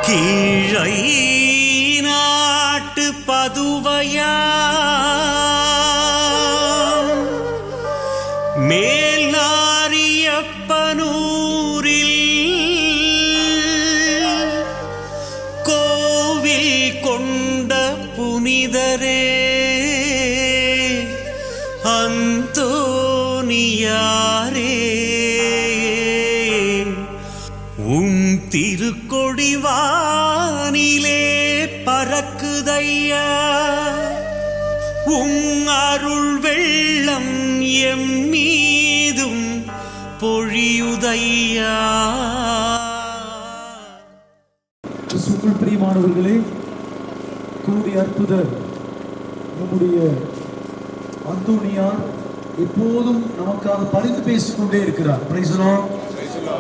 கீழை நாட்டு பதுவையா மேல்நாரியப்பனூரில் கோவில் கொண்ட புனிதரே அந்தோனியாரே, உன் திருக்கொடிவானிலே பறக்குதையா, உன் அருள் வெள்ளம் எம் மீதும் பொழியுதையா. கிறிஸ்துவுக்குள் பிரியமானவர்களே, கூடி அற்புதர் நம்முடைய அந்தோனியார் எப்போதும் நமக்காக பரிந்து பேசிக்கொண்டே இருக்கிறார். Price the Lord.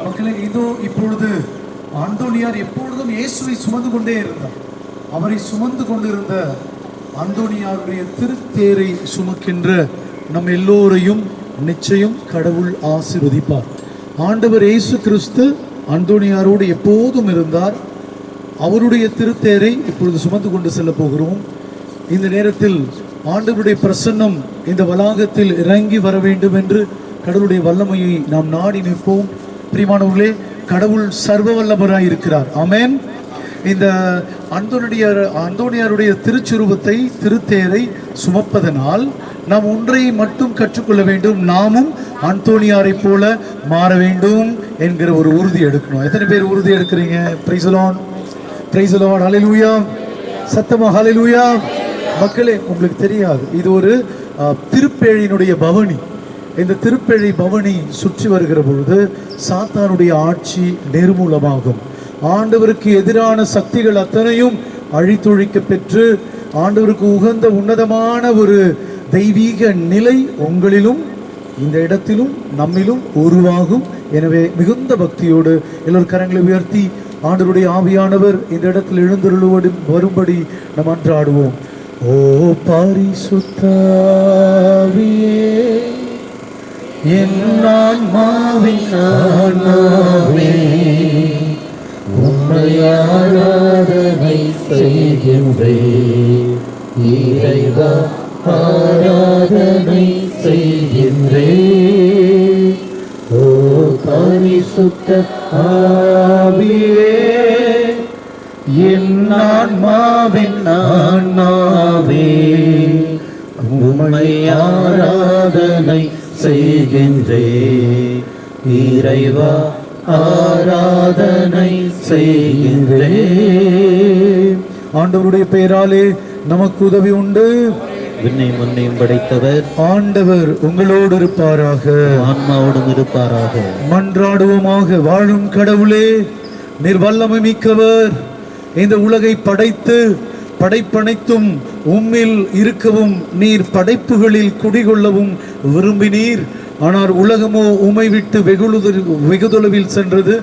மக்களே, இதோ இப்பொழுது அந்தோனியார் எப்பொழுதும் இயேசுவை சுமந்து கொண்டே இருந்தார். அவரை சுமந்து கொண்டிருந்த அந்தோனியாருடைய திருத்தேரை சுமக்கின்ற நம் எல்லோரையும் நிச்சயம் கடவுள் ஆசீர்வதிப்பார். ஆண்டவர் இயேசு கிறிஸ்து அந்தோனியாரோடு எப்போதும் இருந்தார். அவருடைய திருத்தேரை இப்பொழுது சுமந்து கொண்டு செல்ல போகிறோம். இந்த நேரத்தில் ஆண்டவருடைய பிரசன்னம் இந்த வளாகத்தில் இறங்கி வர வேண்டும் என்று கடவுளுடைய வல்லமையை நாம் நாடி நிற்போம். பிரியமானவர்களே, கடவுள் சர்வ வல்லவராய் இருக்கிறார். ஆமென். இந்த அந்தோனியாருடைய திருச்சுருவத்தை, திருத்தேரை சுமப்பதனால் நாம் ஒன்றை மட்டும் கற்றுக்கொள்ள வேண்டும். நாமும் அந்தோனியாரை போல மாற வேண்டும் என்கிற ஒரு உறுதி எடுக்கணும். எத்தனை பேர் உறுதி எடுக்கிறீங்க? Praise the Lord, praise the Lord, hallelujah. சத்தமா ஹல்லேலூயா. மக்களே, உங்களுக்கு தெரியாது, இது ஒரு திருப்பேழியினுடைய பவனி. இந்த திருப்பேழி பவனி சுற்றி வருகிற பொழுது சாத்தானுடைய ஆட்சி நிர்மூலமாகும். ஆண்டவருக்கு எதிரான சக்திகள் அத்தனையும் அழித்தொழிக்க பெற்று ஆண்டவருக்கு உகந்த உன்னதமான ஒரு தெய்வீக நிலை உங்களிலும் இந்த இடத்திலும் நம்மிலும் உருவாகும். எனவே மிகுந்த பக்தியோடு எல்லோரும் கரங்களை உயர்த்தி ஆண்டவருடைய ஆவியானவர் இந்த இடத்தில் எழுந்தருளுவது வரும்படி நாம் அன்றாடுவோம். ஓ பரிசுத்தாவியே, என் ஆன்மாவின் ஆன்மாவே, உம்மை ஆராதனை செய்கின்றேன். இறைவா, ஆராதனை செய்கின்றேன். ஓ பரிசுத்த ஆவியே, என் ஆன்மாவின் ஆன்மாவே, உம்மை ஆராதனை செய்கின்றேன். இறைவா, ஆராதனை செய்கின்றேன். ஆண்டவருடைய பெயராலே நமக்கு உதவி உண்டு. விண்ணையும் மண்ணையும் படைத்தவர் ஆண்டவர் உங்களோடு இருப்பாராக, ஆன்மாவோடும் இருப்பாராக. மன்றாடுவோமாக. வாழும் கடவுளே, நீர் வல்லமை மிக்கவர். இந்த உலகை படைத்து படைப்பனைத்தும் உம்மில் இருக்கவும் நீர் படைப்புகளில் குடிகொள்ளவும் விரும்பினீர். ஆனால் உலகமோ உம்மை விட்டு வெகுதொலைவில் சென்றது.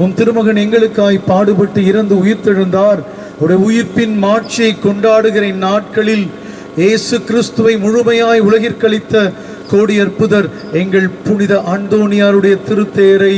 உம் திருமகன் எங்களுக்காய் பாடுபட்டு இறந்து உயிர்த்தெழுந்தார். உடைய உயிர்ப்பின் மாட்சியை கொண்டாடுகிற இந்நாட்களில் இயேசு கிறிஸ்துவை முழுமையாய் உலகிற்கழித்த கோடி அற்புதர் எங்கள் புனித அந்தோனியாருடைய திருத்தேரை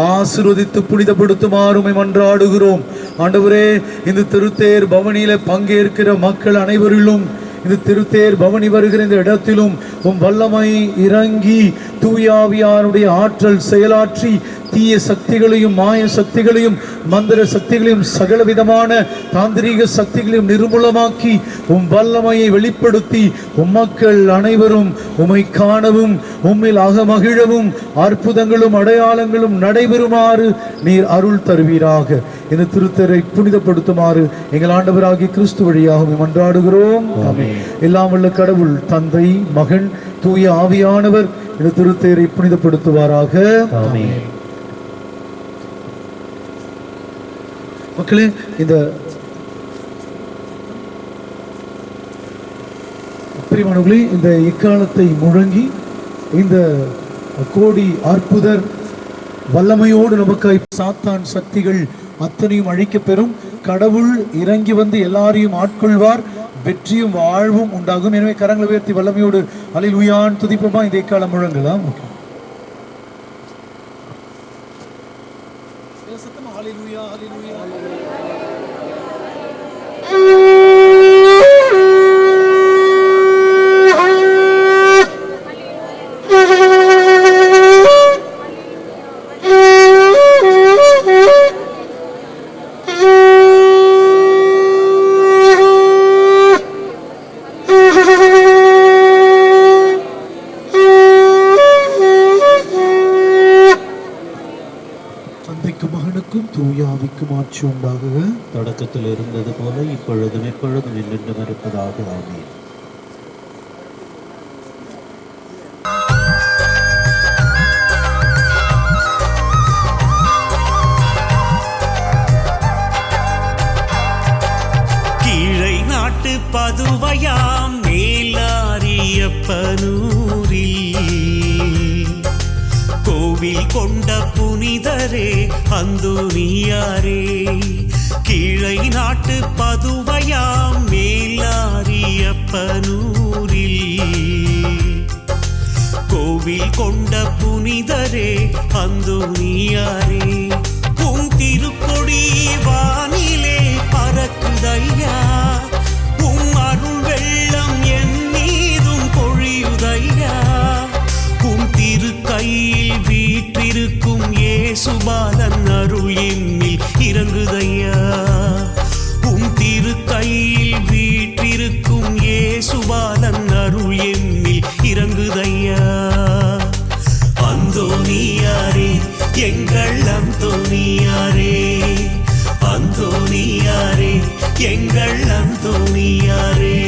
ஆசீர்வதித்து புனிதப்படுத்துமாறுமை மன்றாடுகிறோம். ஆண்டவரே, இந்த திருத்தேர் பவனியில பங்கேற்கிற மக்கள் அனைவரிலும், இந்த திருத்தேர் பவனி வருகிற இந்த இடத்திலும் உம் வல்லமை இறங்கி தூயாவியாருடைய ஆற்றல் செயலாற்றி தீய சக்திகளையும் மாய சக்திகளையும் மந்திர சக்திகளையும் சகல விதமான தாந்திரீக சக்திகளையும் நிர்மூலமாக்கி உம் வல்லமையை வெளிப்படுத்தி உம்மக்கள் அனைவரும் உம்மை காணவும் உம்மில் அகமகிழவும் அற்புதங்களும் அடையாளங்களும் நடைபெறுமாறு நீர் அருள் தருவீராக. இந்த திருத்தேரை புனிதப்படுத்துமாறு எங்கள் ஆண்டவராகிய கிறிஸ்து வழியாக மன்றாடுகிறோம். எல்லாம் வல்ல கடவுள் தந்தை, மகன், தூய ஆவியானவர் இந்த திருத்தேரை புனிதப்படுத்துவாராக. மக்களே, இந்த பிரியமானவர்களே, இந்த இக்காலத்தை முழங்கி இந்த கோடி அற்புதர் வல்லமையோடு நமக்காய் சாத்தான் சக்திகள் அத்தனையும் அழிக்கப் பெறும். கடவுள் இறங்கி வந்து எல்லாரையும் ஆட்கொள்வார். வெற்றியும் வாழ்வும் உண்டாகும். எனவே கரங்களை உயர்த்தி வல்லமையோடு அல்லேலூயான்னு துதிப்போமா? இந்த இக்காலம் முழங்கலாம். சத்தமா அல்லேலூயா, அல்லேலூயா. தூயாவிக்கு மாட்சி உண்டாகுக. தொடக்கத்தில் இருந்தது போல இப்பொழுதும் எப்பொழுதும் என்றென்றும் இருப்பதாக. ஆமென். கீழை நாட்டு பதுவையாம் மேலாரியப்பனூரில் கோவில் கொண்ட புனிதரே அந்தோனியாரே. கீழை நாட்டு பதுவையாம் மேலாரியப்பனூரில் கோவில் கொண்ட புனிதரே அந்தோனியாரே. உம் திருக்கொடி வானிலே பறக்குதையா, உம் அருள் வெள்ளம் என் மீதும் பொழியுதையா. உம் திருக்கையில் வீற்றிருக்கும் இயேசுபாலன் அருள் எம்மில் இறங்குதையா. உம் திருக்கையில் வீற்றிருக்கும் இயேசுபாலன் அருள் எம்மில் இறங்குதையா. அந்தோனியாரே எங்கள் அந்தோனியாரே, அந்தோனியாரே எங்கள் அந்தோனியாரே.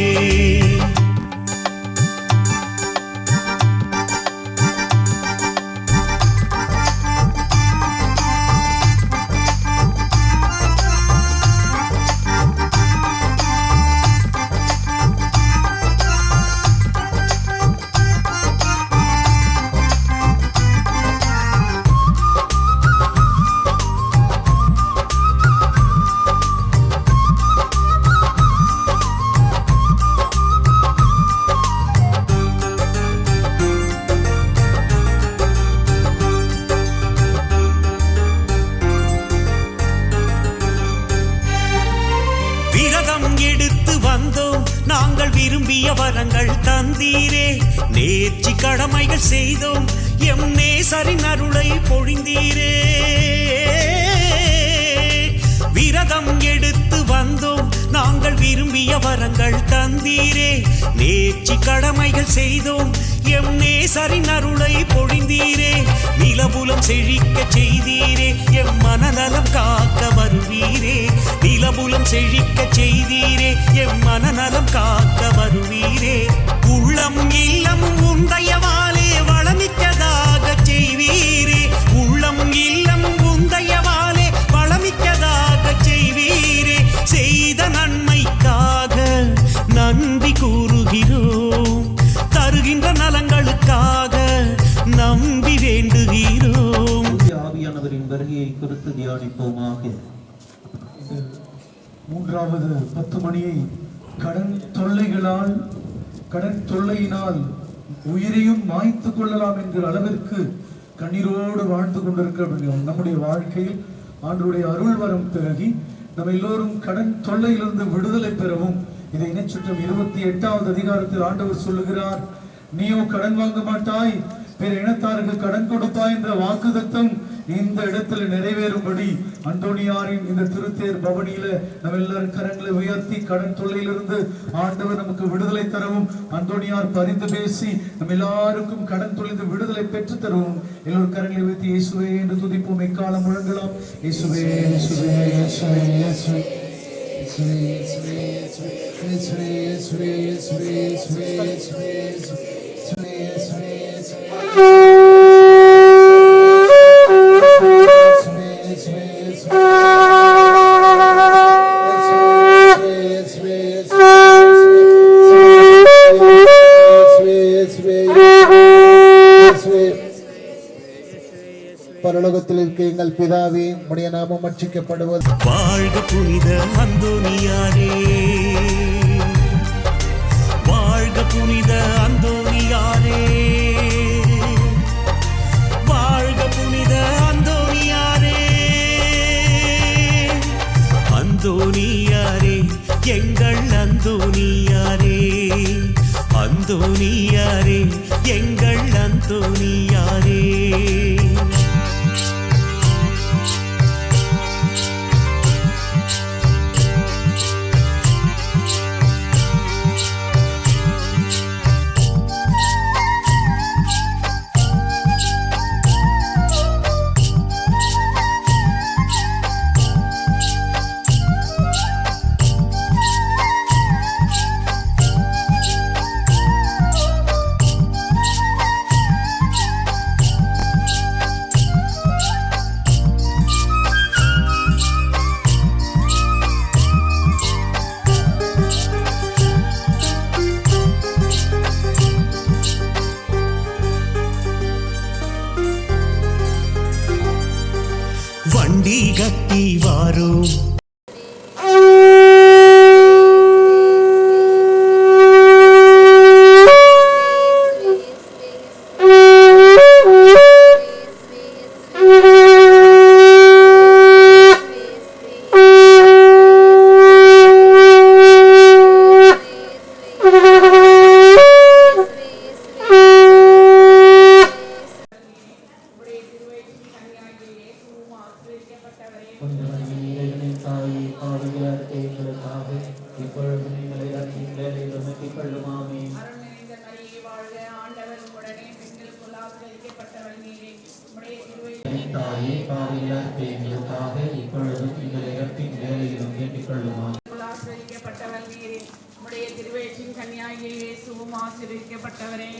விரதம் எடுத்து வந்தோம் நாங்கள் விரும்பிய வரங்கள் தந்தீரே. நேர்ச்சி கடமைகள் செய்தோம் எம் நேசரின் அருளை பொழிந்தீரே. விரதம் எடுத்து வந்தோம் நாங்கள் விரும்பிய வரங்கள் தந்தீரே. நேர்ச்சி கடமைகள் செய்தோம் எம் நேசரின் அருளை பொழிந்தீரே. நிலபுலம் செழிக்க செய்தீரே, எம் மனநலம் காக்க வருவீரே. நிலபுலம் செழிக்க செய்தீரே, எம் மனநலம் காக்க வருவீரே. உள்ளம் இல்லமும் உந்தயவாலே வளமிக்கதாக செய்வீரே. உள்ளம் இல்லமும் உந்தயவாலே வளமிக்கதாக செய்வீரே. செய்த நன்மைக்காக நன்றி கூறுகிறோம், தருகின்ற நலங்களுக்காக நம்பி வேண்டுகிறோம். ஆவியானவரின் வருகையை குறித்து தியானிப்போமாக. மூன்றாவது 10 மணியை கடன் தொல்லையினால் உயிரையும் மாய்த்து கொள்ளலாம் என்கிற அளவிற்கு கண்ணீரோடு வாழ்ந்து கொண்டிருக்கிற நம்முடைய வாழ்க்கையில் ஆண்டவருடைய அருள் வரம் பிறகி நம்ம எல்லோரும் கடன் தொல்லையிலிருந்து விடுதலை பெறவும் இதை இணைச்சுற்றம் 28வது அதிகாரத்தில் ஆண்டவர் சொல்லுகிறார், நீயோ கடன் வாங்க மாட்டாய், பிற இனத்தாருக்கு கடன் கொடுப்பாய் என்ற வாக்குத்தத்தம் இந்த இடத்துல நிறைவேறும்படி அந்தோனியாரின் இந்த திருத்தேர் பவனியில நம்ம எல்லாரும் கரங்களை உயர்த்தி கடன் தொல்லையிலிருந்து ஆண்டவர் நமக்கு விடுதலை தரவும், அந்தோனியார் பரிந்து பேசி நம்ம எல்லாருக்கும் கடன் தொல்லையிலிருந்து விடுதலை பெற்று தரவும் எல்லோரும் கரங்களை உயர்த்தி இயேசுவே என்று துதிப்போம். எக்காலம் முழங்கலாம். இயேசுவே இயேசுவே இயேசுவே இயேசுவே பரலோகத்தில் இருக்க எங்கள் பிதாவே, உம்முடைய நாமம் அர்ச்சிக்கப்படுவது. வாழ்க புனித அந்தோனியாரே, வாழ்க புனித அந்தோனியாரே, வாழ்க புனித அந்தோனியாரே. அந்தோனியாரே எங்கள் அந்தோனியாரே, அந்தோனியாரே எங்கள் அந்தோனியாரே. கட்டி வாரோம்.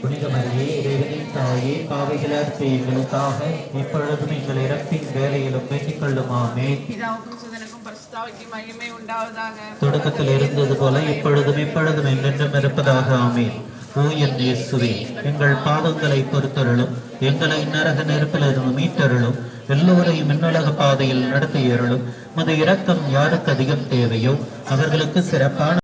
புனித மரியே இறைவனின் தாயே பாவிகளார் எங்களுக்காக இப்பொழுதும் எங்கள் இறப்பின் வேலையிலும் வேண்டிக் கொள்ளும் ஆமென். பிதாவுக்கும் சுதனுக்கும் பரிசுத்தாவிக்கும் மகிமை உண்டாவதாக. தொடக்கத்தில் இருந்தது போல இப்பொழுதும் எப்பொழுதும் என்றென்றும் இருப்பதாக ஆமென். ஓ என் இயேசுவே, எங்கள் பாவங்களை பொறுத்தருளும், எங்களை நரக நெருப்பிலிருந்து மீட்டருளும், எல்லோரையும் விண்ணுலக பாதையில் நடத்தியருளும். உமது இரக்கம் யாருக்கு அதிகம் தேவையோ அவர்களுக்கு சிறப்பான